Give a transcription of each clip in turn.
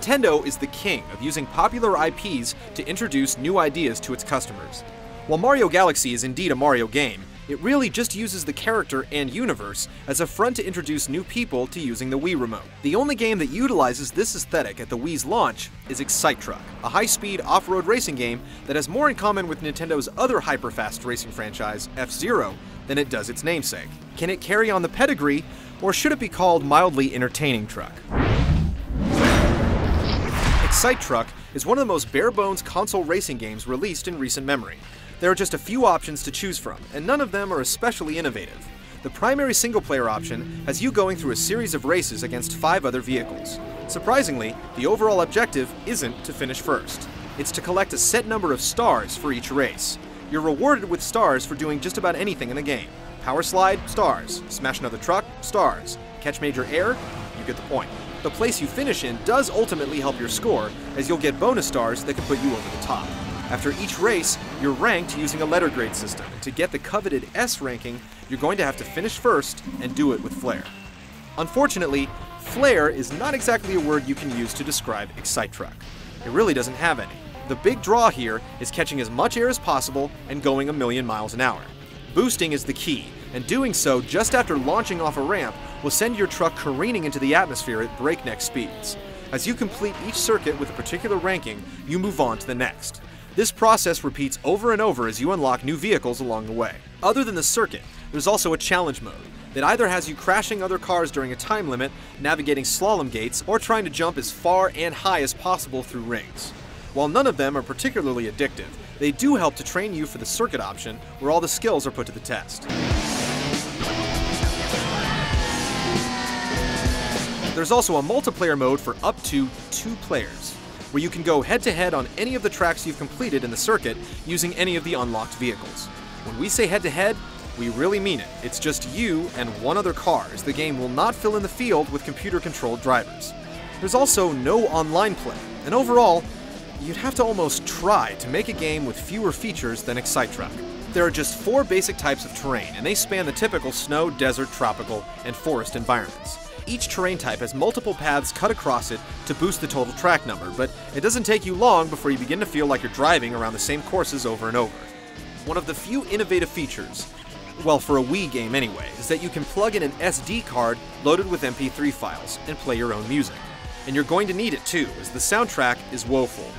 Nintendo is the king of using popular IPs to introduce new ideas to its customers. While Mario Galaxy is indeed a Mario game, it really just uses the character and universe as a front to introduce new people to using the Wii Remote. The only game that utilizes this aesthetic at the Wii's launch is Excite Truck, a high-speed off-road racing game that has more in common with Nintendo's other hyper-fast racing franchise, F-Zero, than it does its namesake. Can it carry on the pedigree, or should it be called mildly entertaining truck? Excite Truck is one of the most bare-bones console racing games released in recent memory. There are just a few options to choose from, and none of them are especially innovative. The primary single-player option has you going through a series of races against 5 other vehicles. Surprisingly, the overall objective isn't to finish first. It's to collect a set number of stars for each race. You're rewarded with stars for doing just about anything in the game. Power slide, stars. Smash another truck, stars. Catch major air, you get the point. The place you finish in does ultimately help your score, as you'll get bonus stars that can put you over the top. After each race, you're ranked using a letter grade system, and to get the coveted S ranking, you're going to have to finish first and do it with flair. Unfortunately, flair is not exactly a word you can use to describe Excite Truck. It really doesn't have any. The big draw here is catching as much air as possible and going 1,000,000 miles an hour. Boosting is the key, and doing so just after launching off a ramp will send your truck careening into the atmosphere at breakneck speeds. As you complete each circuit with a particular ranking, you move on to the next. This process repeats over and over as you unlock new vehicles along the way. Other than the circuit, there's also a challenge mode that either has you crashing other cars during a time limit, navigating slalom gates, or trying to jump as far and high as possible through rings. While none of them are particularly addictive, they do help to train you for the circuit option, where all the skills are put to the test. There's also a multiplayer mode for up to 2 players, where you can go head-to-head on any of the tracks you've completed in the circuit using any of the unlocked vehicles. When we say head-to-head, we really mean it. It's just you and one other car, as the game will not fill in the field with computer-controlled drivers. There's also no online play, and overall, you'd have to almost try to make a game with fewer features than Excite Truck. There are just 4 basic types of terrain, and they span the typical snow, desert, tropical, and forest environments. Each terrain type has multiple paths cut across it to boost the total track number, but it doesn't take you long before you begin to feel like you're driving around the same courses over and over. One of the few innovative features, well, for a Wii game anyway, is that you can plug in an SD card loaded with MP3 files and play your own music. And you're going to need it too, as the soundtrack is woeful.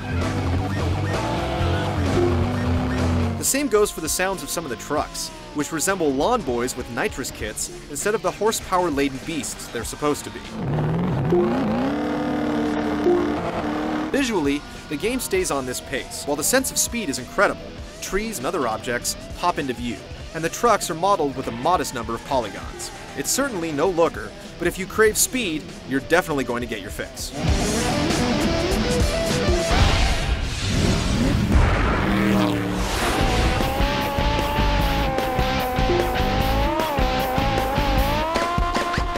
The same goes for the sounds of some of the trucks, which resemble lawn boys with nitrous kits instead of the horsepower-laden beasts they're supposed to be. Visually, the game stays on this pace, while the sense of speed is incredible. Trees and other objects pop into view, and the trucks are modeled with a modest number of polygons. It's certainly no looker, but if you crave speed, you're definitely going to get your fix.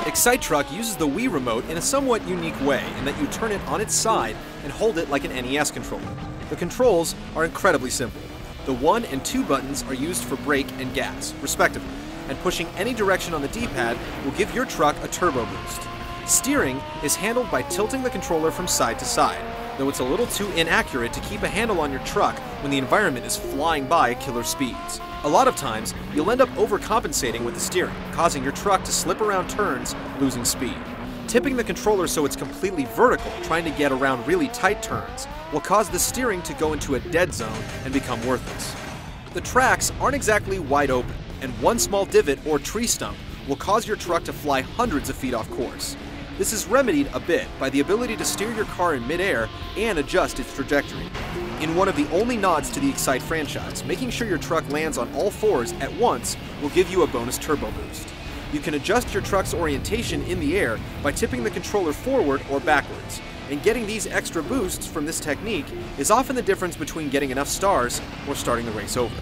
Excite Truck uses the Wii Remote in a somewhat unique way in that you turn it on its side and hold it like an NES controller. The controls are incredibly simple. The 1 and 2 buttons are used for brake and gas, respectively, and pushing any direction on the D-pad will give your truck a turbo boost. Steering is handled by tilting the controller from side to side, though it's a little too inaccurate to keep a handle on your truck when the environment is flying by at killer speeds. A lot of times, you'll end up overcompensating with the steering, causing your truck to slip around turns, losing speed. Tipping the controller so it's completely vertical, trying to get around really tight turns, will cause the steering to go into a dead zone and become worthless. The tracks aren't exactly wide open, and one small divot or tree stump will cause your truck to fly hundreds of feet off course. This is remedied a bit by the ability to steer your car in midair and adjust its trajectory. In one of the only nods to the Excite franchise, making sure your truck lands on all 4s at once will give you a bonus turbo boost. You can adjust your truck's orientation in the air by tipping the controller forward or backwards, and getting these extra boosts from this technique is often the difference between getting enough stars or starting the race over.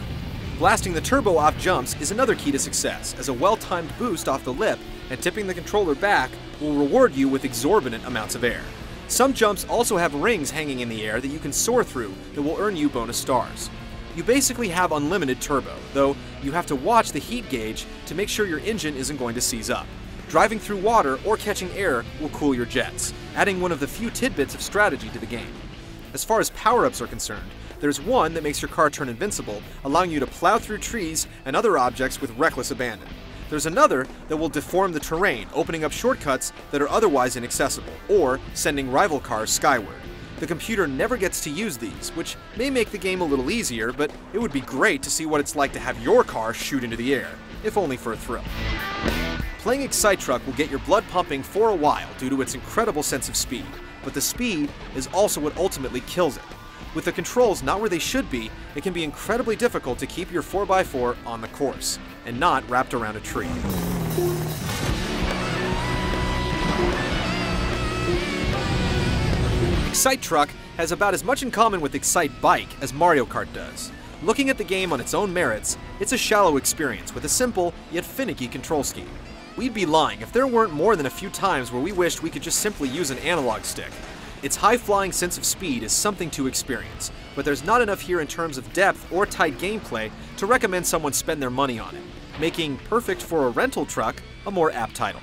Blasting the turbo off jumps is another key to success, as a well-timed boost off the lip and tipping the controller back will reward you with exorbitant amounts of air. Some jumps also have rings hanging in the air that you can soar through that will earn you bonus stars. You basically have unlimited turbo, though you have to watch the heat gauge to make sure your engine isn't going to seize up. Driving through water or catching air will cool your jets, adding one of the few tidbits of strategy to the game. As far as power-ups are concerned, there's one that makes your car turn invincible, allowing you to plow through trees and other objects with reckless abandon. There's another that will deform the terrain, opening up shortcuts that are otherwise inaccessible, or sending rival cars skyward. The computer never gets to use these, which may make the game a little easier, but it would be great to see what it's like to have your car shoot into the air, if only for a thrill. Playing Excite Truck will get your blood pumping for a while due to its incredible sense of speed, but the speed is also what ultimately kills it. With the controls not where they should be, it can be incredibly difficult to keep your 4x4 on the course, and not wrapped around a tree. Excite Truck has about as much in common with Excite Bike as Mario Kart does. Looking at the game on its own merits, it's a shallow experience with a simple yet finicky control scheme. We'd be lying if there weren't more than a few times where we wished we could just simply use an analog stick. Its high-flying sense of speed is something to experience, but there's not enough here in terms of depth or tight gameplay to recommend someone spend their money on it, making Perfect for a Rental Truck a more apt title.